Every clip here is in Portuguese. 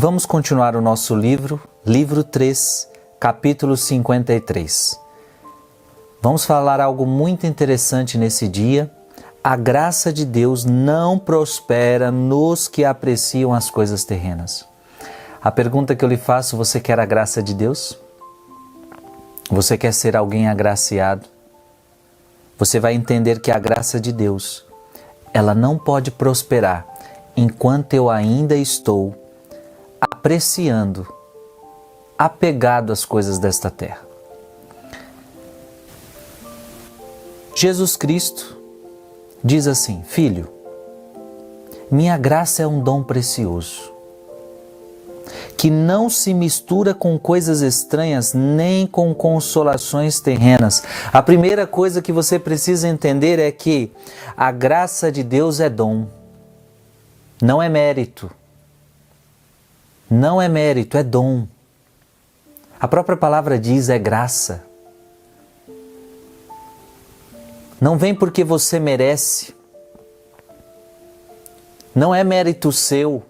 Vamos continuar o nosso livro 3, capítulo 53. Vamos falar algo muito interessante nesse dia. A graça de Deus não prospera nos que apreciam as coisas terrenas. A pergunta que eu lhe faço: você quer a graça de Deus? Você quer ser alguém agraciado? Você vai entender que a graça de Deus, ela não pode prosperar enquanto eu ainda estou apreciando, apegado às coisas desta terra. Jesus Cristo diz assim: filho, minha graça é um dom precioso, que não se mistura com coisas estranhas, nem com consolações terrenas. A primeira coisa que você precisa entender é que a graça de Deus é dom, não é mérito. Não é mérito, é dom. A própria palavra diz, é graça. Não vem porque você merece. Não é mérito seu.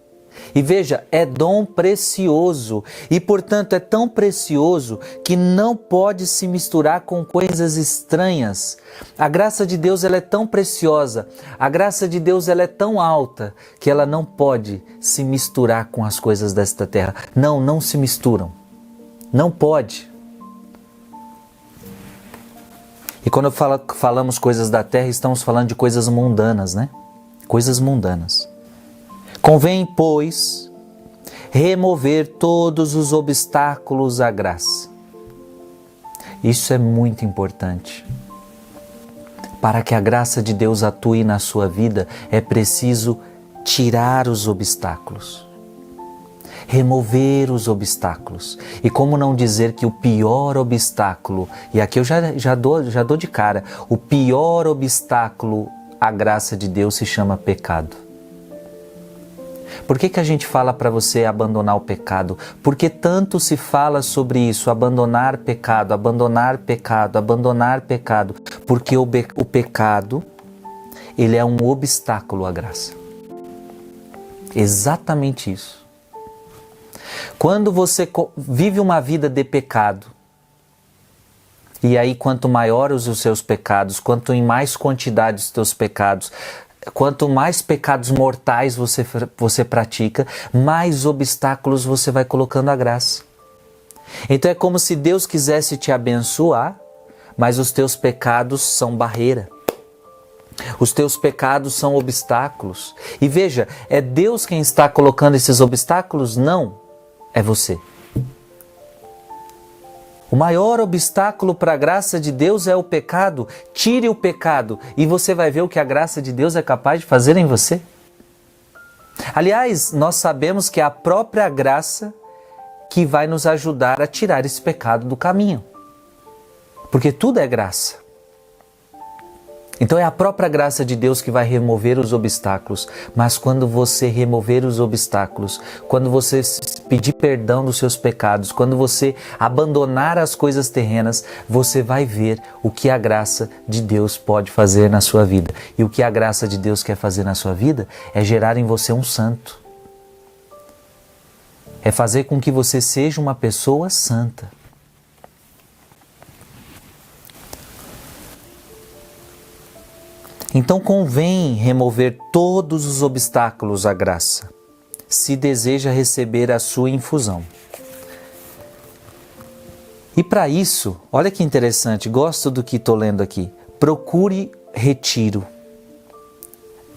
E veja, é dom precioso. E portanto é tão precioso que não pode se misturar com coisas estranhas. A graça de Deus, ela é tão preciosa. A graça de Deus, ela é tão alta que ela não pode se misturar com as coisas desta terra. Não se misturam. Não pode. E quando falamos coisas da terra, estamos falando de coisas mundanas, né? Coisas mundanas. Convém, pois, remover todos os obstáculos à graça. Isso é muito importante. Para que a graça de Deus atue na sua vida, é preciso tirar os obstáculos. Remover os obstáculos. E como não dizer que o pior obstáculo, e aqui eu já dou de cara, o pior obstáculo à graça de Deus se chama pecado. Por que a gente fala para você abandonar o pecado? Porque tanto se fala sobre isso, abandonar pecado, abandonar pecado, abandonar pecado. Porque o pecado, ele é um obstáculo à graça. Exatamente isso. Quando você vive uma vida de pecado, e aí quanto maiores os seus pecados, quanto em mais quantidade os teus pecados, quanto mais pecados mortais você pratica, mais obstáculos você vai colocando à graça. Então é como se Deus quisesse te abençoar, mas os teus pecados são barreira. Os teus pecados são obstáculos. E veja, é Deus quem está colocando esses obstáculos? Não, é você. O maior obstáculo para a graça de Deus é o pecado. Tire o pecado e você vai ver o que a graça de Deus é capaz de fazer em você. Aliás, nós sabemos que é a própria graça que vai nos ajudar a tirar esse pecado do caminho. Porque tudo é graça. Então é a própria graça de Deus que vai remover os obstáculos. Mas quando você remover os obstáculos, quando você pedir perdão dos seus pecados, quando você abandonar as coisas terrenas, você vai ver o que a graça de Deus pode fazer na sua vida. E o que a graça de Deus quer fazer na sua vida é gerar em você um santo. É fazer com que você seja uma pessoa santa. Então convém remover todos os obstáculos à graça, se deseja receber a sua infusão. E para isso, olha que interessante, gosto do que estou lendo aqui. Procure retiro.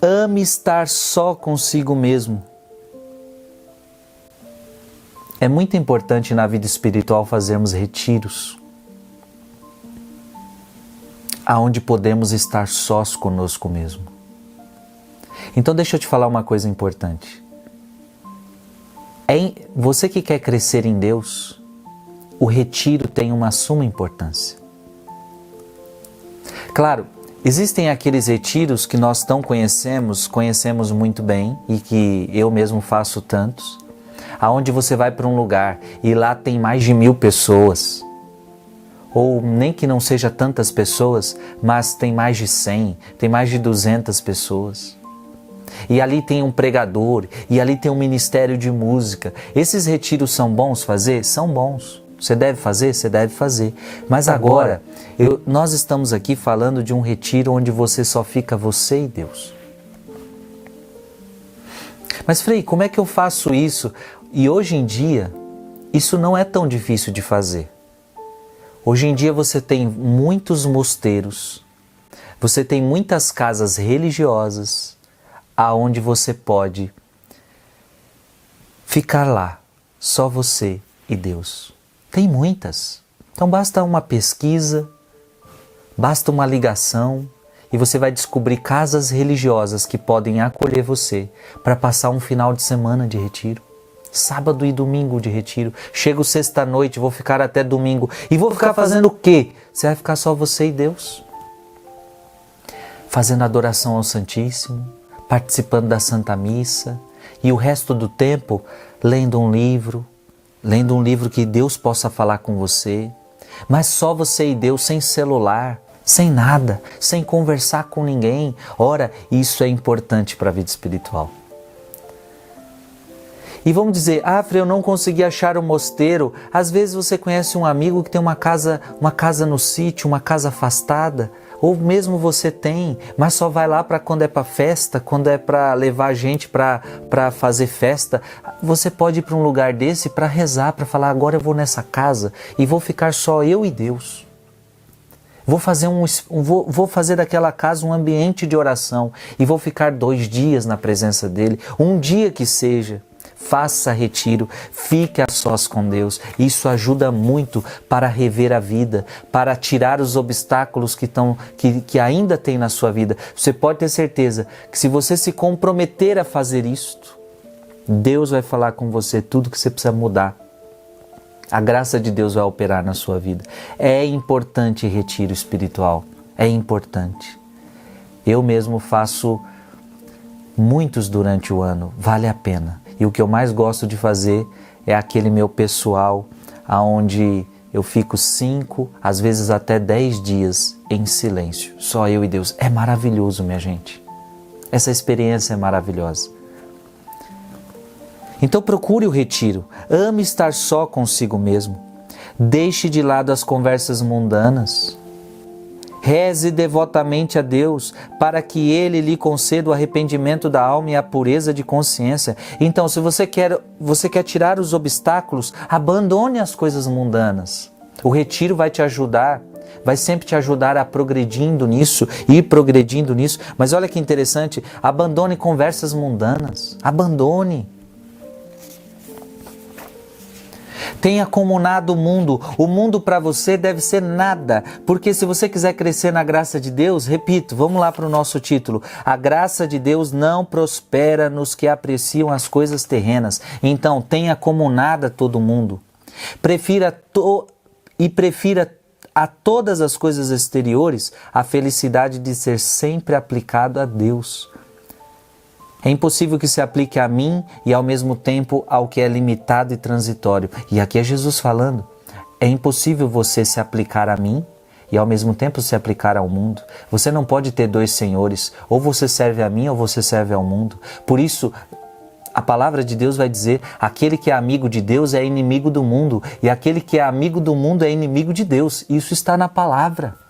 Ame estar só consigo mesmo. É muito importante na vida espiritual fazermos retiros, aonde podemos estar sós conosco mesmo. Então deixa eu te falar uma coisa importante. Você que quer crescer em Deus, o retiro tem uma suma importância. Claro, existem aqueles retiros que nós não conhecemos muito bem e que eu mesmo faço tantos, aonde você vai para um lugar e lá tem mais de 1000 pessoas, ou nem que não seja tantas pessoas, mas tem mais de 100, tem mais de 200 pessoas. E ali tem um pregador, e ali tem um ministério de música. Esses retiros são bons fazer? São bons. Você deve fazer? Você deve fazer. Mas agora, nós estamos aqui falando de um retiro onde você só fica você e Deus. Mas Frei, como é que eu faço isso? E hoje em dia, isso não é tão difícil de fazer. Hoje em dia você tem muitos mosteiros, você tem muitas casas religiosas, aonde você pode ficar lá, só você e Deus. Tem muitas. Então basta uma pesquisa, basta uma ligação e você vai descobrir casas religiosas que podem acolher você para passar um final de semana de retiro. Sábado e domingo de retiro. Chego sexta-noite, vou ficar até domingo. E vou ficar fazendo o quê? Você vai ficar só você e Deus. Fazendo adoração ao Santíssimo, participando da Santa Missa e o resto do tempo lendo um livro que Deus possa falar com você, mas só você e Deus, sem celular, sem nada, sem conversar com ninguém. Ora, isso é importante para a vida espiritual. E vamos dizer, Frei, eu não consegui achar um mosteiro. Às vezes você conhece um amigo que tem uma casa no sítio, uma casa afastada, ou mesmo você tem, mas só vai lá para quando é para festa, quando é para levar gente para fazer festa. Você pode ir para um lugar desse para rezar, para falar, agora eu vou nessa casa e vou ficar só eu e Deus. Vou fazer daquela casa um ambiente de oração e vou ficar 2 dias na presença dele, um dia que seja. Faça retiro, fique a sós com Deus. Isso ajuda muito para rever a vida, para tirar os obstáculos que ainda tem na sua vida. Você pode ter certeza que se você se comprometer a fazer isto, Deus vai falar com você tudo que você precisa mudar. A graça de Deus vai operar na sua vida. É importante retiro espiritual, é importante. Eu mesmo faço muitos durante o ano, vale a pena. E o que eu mais gosto de fazer é aquele meu pessoal, aonde eu fico 5, às vezes até 10 dias em silêncio. Só eu e Deus. É maravilhoso, minha gente. Essa experiência é maravilhosa. Então procure o retiro. Ame estar só consigo mesmo. Deixe de lado as conversas mundanas. Reze devotamente a Deus para que Ele lhe conceda o arrependimento da alma e a pureza de consciência. Então, se você quer tirar os obstáculos, abandone as coisas mundanas. O retiro vai te ajudar, vai sempre te ajudar a ir progredindo nisso. Mas olha que interessante, abandone conversas mundanas. Abandone. Tenha comunado o mundo para você deve ser nada, porque se você quiser crescer na graça de Deus, repito, vamos lá para o nosso título, a graça de Deus não prospera nos que apreciam as coisas terrenas, então tenha comunado a todo mundo, prefira a todas as coisas exteriores a felicidade de ser sempre aplicado a Deus. É impossível que se aplique a mim e ao mesmo tempo ao que é limitado e transitório. E aqui é Jesus falando. É impossível você se aplicar a mim e ao mesmo tempo se aplicar ao mundo. Você não pode ter 2 senhores. Ou você serve a mim ou você serve ao mundo. Por isso, a palavra de Deus vai dizer, aquele que é amigo de Deus é inimigo do mundo. E aquele que é amigo do mundo é inimigo de Deus. Isso está na palavra.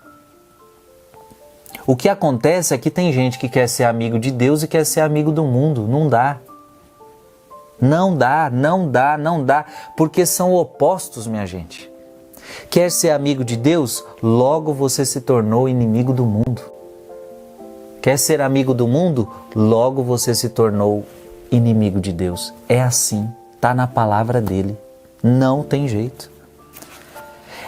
O que acontece é que tem gente que quer ser amigo de Deus e quer ser amigo do mundo. Não dá. Não dá, porque são opostos, minha gente. Quer ser amigo de Deus? Logo você se tornou inimigo do mundo. Quer ser amigo do mundo? Logo você se tornou inimigo de Deus. É assim, está na palavra dele. Não tem jeito.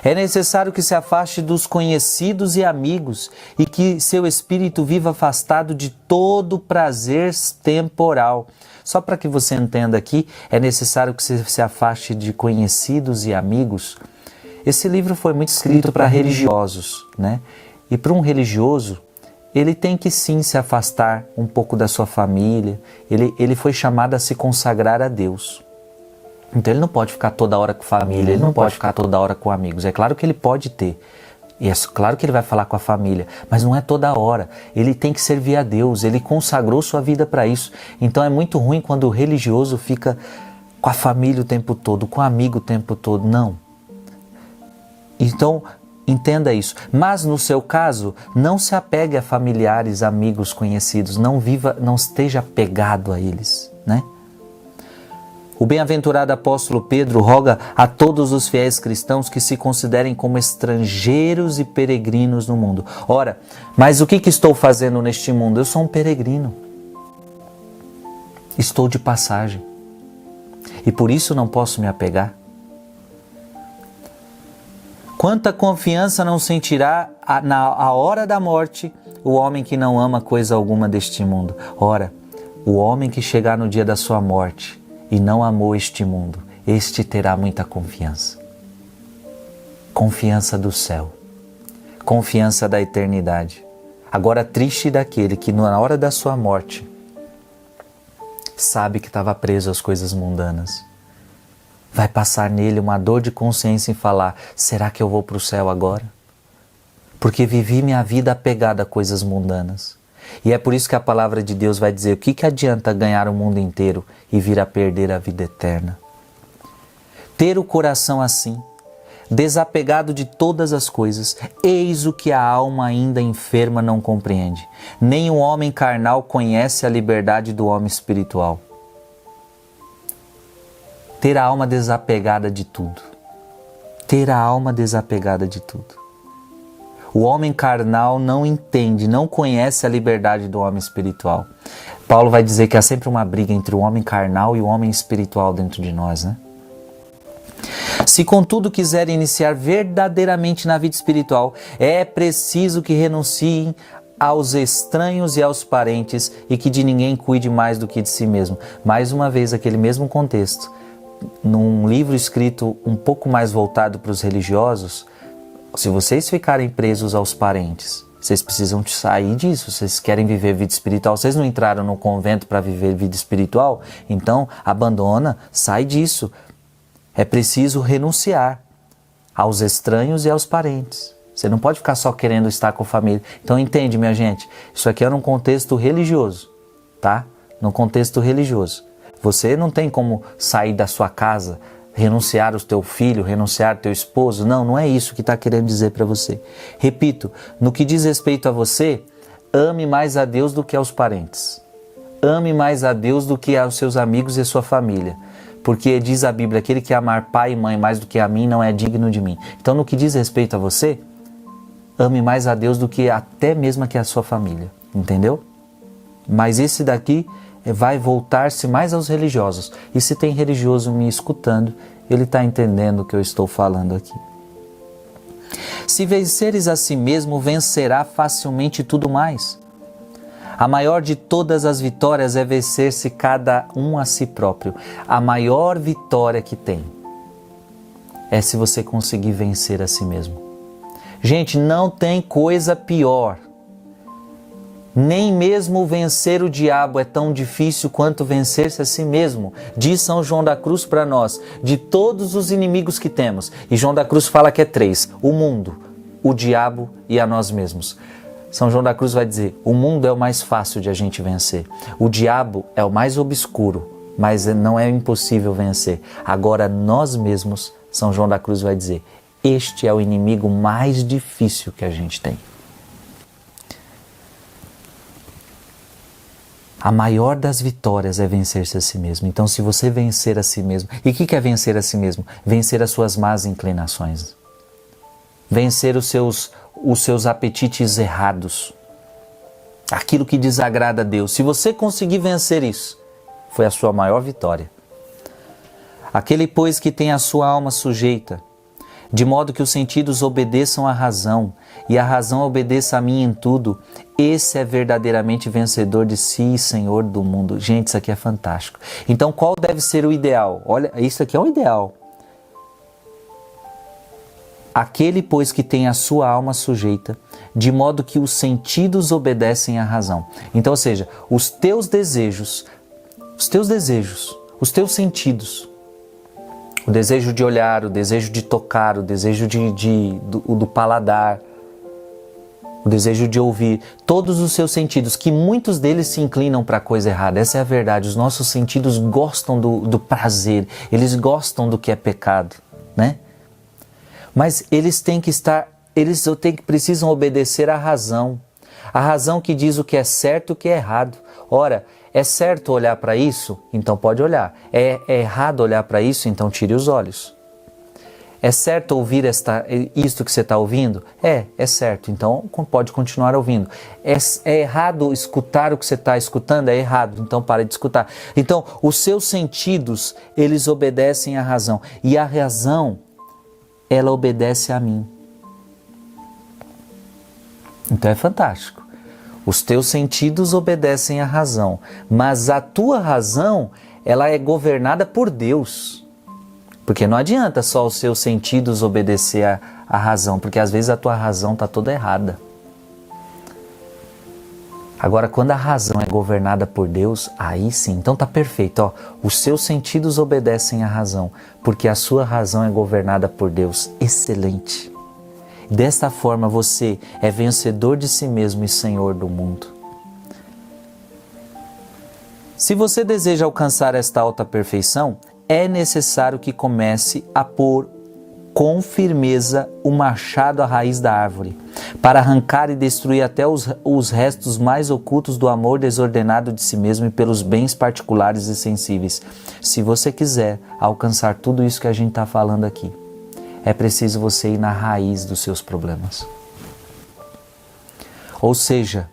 É necessário que se afaste dos conhecidos e amigos e que seu espírito viva afastado de todo prazer temporal. Só para que você entenda aqui, é necessário que você se afaste de conhecidos e amigos. Esse livro foi muito escrito para religiosos, né? E para um religioso, ele tem que sim se afastar um pouco da sua família. Ele foi chamado a se consagrar a Deus. Então ele não pode ficar toda hora com família, ele não pode ficar toda hora com amigos. É claro que ele pode ter E é claro que ele vai falar com a família, mas não é toda hora. Ele tem que servir a Deus, ele consagrou sua vida para isso. Então é muito ruim quando o religioso fica com a família o tempo todo, com o amigo o tempo todo. Não. Então, entenda isso. Mas no seu caso, não se apegue a familiares, amigos, conhecidos. Não esteja apegado a eles, né? O bem-aventurado apóstolo Pedro roga a todos os fiéis cristãos que se considerem como estrangeiros e peregrinos no mundo. Ora, mas o que estou fazendo neste mundo? Eu sou um peregrino. Estou de passagem. E por isso não posso me apegar. Quanta confiança não sentirá na hora da morte o homem que não ama coisa alguma deste mundo? Ora, o homem que chegar no dia da sua morte e não amou este mundo, este terá muita confiança. Confiança do céu, confiança da eternidade. Agora, triste daquele que na hora da sua morte sabe que estava preso às coisas mundanas. Vai passar nele uma dor de consciência em falar: será que eu vou para o céu agora? Porque vivi minha vida apegada a coisas mundanas. E é por isso que a palavra de Deus vai dizer: o que adianta ganhar o mundo inteiro e vir a perder a vida eterna? Ter o coração assim, desapegado de todas as coisas, eis o que a alma ainda enferma não compreende. Nem o homem carnal conhece a liberdade do homem espiritual. Ter a alma desapegada de tudo. Ter a alma desapegada de tudo. O homem carnal não entende, não conhece a liberdade do homem espiritual. Paulo vai dizer que há sempre uma briga entre o homem carnal e o homem espiritual dentro de nós, né? Se contudo quiserem iniciar verdadeiramente na vida espiritual, é preciso que renunciem aos estranhos e aos parentes e que de ninguém cuide mais do que de si mesmo. Mais uma vez, aquele mesmo contexto. Num livro escrito um pouco mais voltado para os religiosos, se vocês ficarem presos aos parentes, vocês precisam sair disso. Vocês querem viver vida espiritual, vocês não entraram no convento para viver vida espiritual, então abandona, sai disso. É preciso renunciar aos estranhos e aos parentes. Você não pode ficar só querendo estar com a família. Então entende, minha gente, isso aqui é num contexto religioso, tá? Num contexto religioso. Você não tem como sair da sua casa, renunciar ao teu filho, renunciar ao teu esposo. Não, não é isso que está querendo dizer para você. Repito, no que diz respeito a você, ame mais a Deus do que aos parentes. Ame mais a Deus do que aos seus amigos e a sua família. Porque diz a Bíblia, aquele que amar pai e mãe mais do que a mim não é digno de mim. Então, no que diz respeito a você, ame mais a Deus do que até mesmo que a sua família. Entendeu? Mas esse daqui vai voltar-se mais aos religiosos. E se tem religioso me escutando, ele está entendendo o que eu estou falando aqui. Se venceres a si mesmo, vencerá facilmente tudo mais. A maior de todas as vitórias é vencer-se cada um a si próprio. A maior vitória que tem é se você conseguir vencer a si mesmo. Gente, não tem coisa pior. Nem mesmo vencer o diabo é tão difícil quanto vencer-se a si mesmo. Diz São João da Cruz para nós, de todos os inimigos que temos. E João da Cruz fala que é 3, o mundo, o diabo e a nós mesmos. São João da Cruz vai dizer, o mundo é o mais fácil de a gente vencer. O diabo é o mais obscuro, mas não é impossível vencer. Agora nós mesmos, São João da Cruz vai dizer, este é o inimigo mais difícil que a gente tem. A maior das vitórias é vencer-se a si mesmo. Então, se você vencer a si mesmo... E o que é vencer a si mesmo? Vencer as suas más inclinações. Vencer os seus apetites errados. Aquilo que desagrada a Deus. Se você conseguir vencer isso, foi a sua maior vitória. Aquele, pois, que tem a sua alma sujeita, de modo que os sentidos obedeçam à razão, e a razão obedeça a mim em tudo, esse é verdadeiramente vencedor de si e senhor do mundo. Gente, isso aqui é fantástico. Então, qual deve ser o ideal? Olha, isso aqui é um ideal. Aquele, pois, que tem a sua alma sujeita, de modo que os sentidos obedecem à razão. Então, ou seja, os teus desejos, os teus sentidos, O desejo de olhar, o desejo de tocar, o desejo do paladar, o desejo de ouvir, todos os seus sentidos, que muitos deles se inclinam para a coisa errada. Essa é a verdade. Os nossos sentidos gostam do prazer, eles gostam do que é pecado, né? Mas eles precisam obedecer à razão. A razão que diz o que é certo e o que é errado. Ora, é certo olhar para isso? Então pode olhar. É errado olhar para isso? Então tire os olhos. É certo ouvir isto que você está ouvindo? É certo. Então pode continuar ouvindo. É errado escutar o que você está escutando? É errado. Então pare de escutar. Então os seus sentidos, eles obedecem à razão. E a razão, ela obedece a mim. Então é fantástico. Os teus sentidos obedecem à razão, mas a tua razão, ela é governada por Deus. Porque não adianta só os seus sentidos obedecer à razão, porque às vezes a tua razão está toda errada. Agora, quando a razão é governada por Deus, aí sim, então tá perfeito. Ó, os seus sentidos obedecem à razão, porque a sua razão é governada por Deus. Excelente. Desta forma você é vencedor de si mesmo e senhor do mundo. Se você deseja alcançar esta alta perfeição, é necessário que comece a pôr com firmeza o machado à raiz da árvore, para arrancar e destruir até os restos mais ocultos do amor desordenado de si mesmo e pelos bens particulares e sensíveis. Se você quiser alcançar tudo isso que a gente está falando aqui, é preciso você ir na raiz dos seus problemas. Ou seja,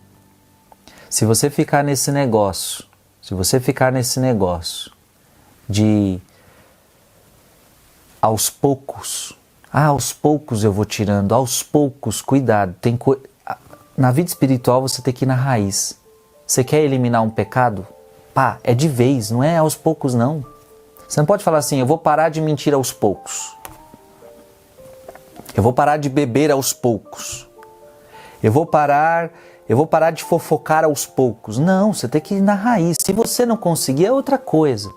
se você ficar nesse negócio de aos poucos eu vou tirando, aos poucos, cuidado. Na vida espiritual você tem que ir na raiz. Você quer eliminar um pecado? É de vez, não é aos poucos não. Você não pode falar assim, eu vou parar de mentir aos poucos. Eu vou parar de beber aos poucos. Eu vou parar de fofocar aos poucos. Não, você tem que ir na raiz. Se você não conseguir, é outra coisa.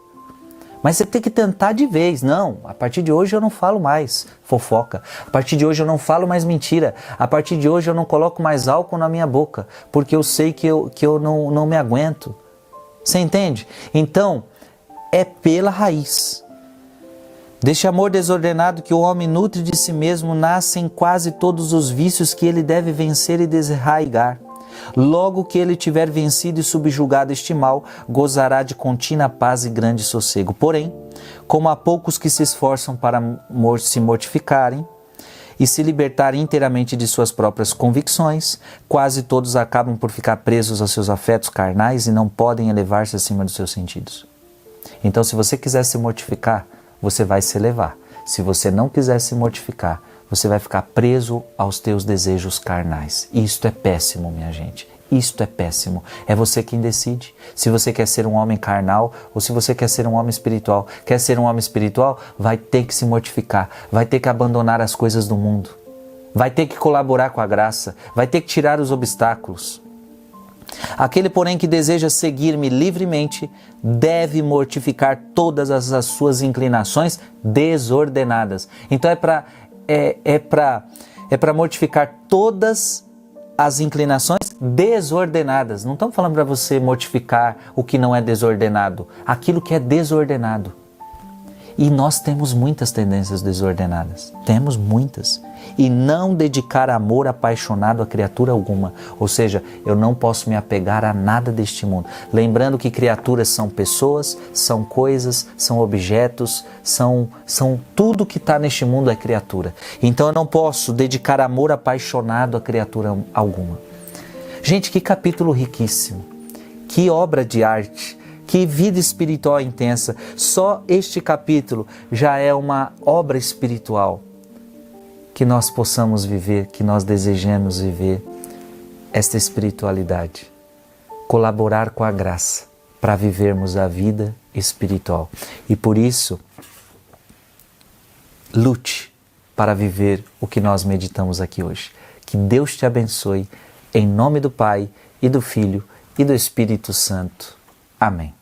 Mas você tem que tentar de vez. Não, a partir de hoje eu não falo mais fofoca. A partir de hoje eu não falo mais mentira. A partir de hoje eu não coloco mais álcool na minha boca, porque eu sei que eu não me aguento. Você entende? Então, é pela raiz. Deste amor desordenado que o homem nutre de si mesmo, nascem quase todos os vícios que ele deve vencer e desarraigar. Logo que ele tiver vencido e subjugado este mal, gozará de contínua paz e grande sossego. Porém, como há poucos que se esforçam para se mortificarem e se libertarem inteiramente de suas próprias convicções, quase todos acabam por ficar presos aos seus afetos carnais e não podem elevar-se acima dos seus sentidos. Então, se você quiser se mortificar, você vai se elevar. Se você não quiser se mortificar, você vai ficar preso aos teus desejos carnais. Isto é péssimo, minha gente. Isto é péssimo. É você quem decide. Se você quer ser um homem carnal ou se você quer ser um homem espiritual. Quer ser um homem espiritual? Vai ter que se mortificar. Vai ter que abandonar as coisas do mundo. Vai ter que colaborar com a graça. Vai ter que tirar os obstáculos. Aquele, porém, que deseja seguir-me livremente, deve mortificar todas as suas inclinações desordenadas. Então é para mortificar todas as inclinações desordenadas. Não estamos falando para você mortificar o que não é desordenado, aquilo que é desordenado. E nós temos muitas tendências desordenadas, temos muitas. E não dedicar amor apaixonado a criatura alguma. Ou seja, eu não posso me apegar a nada deste mundo. Lembrando que criaturas são pessoas, são coisas, são objetos, são tudo que está neste mundo é criatura. Então eu não posso dedicar amor apaixonado a criatura alguma. Gente, que capítulo riquíssimo, que obra de arte. Que vida espiritual intensa. Só este capítulo já é uma obra espiritual. Que nós possamos viver, que nós desejemos viver esta espiritualidade. Colaborar com a graça para vivermos a vida espiritual. E por isso, lute para viver o que nós meditamos aqui hoje. Que Deus te abençoe, em nome do Pai, e do Filho, e do Espírito Santo. Amém.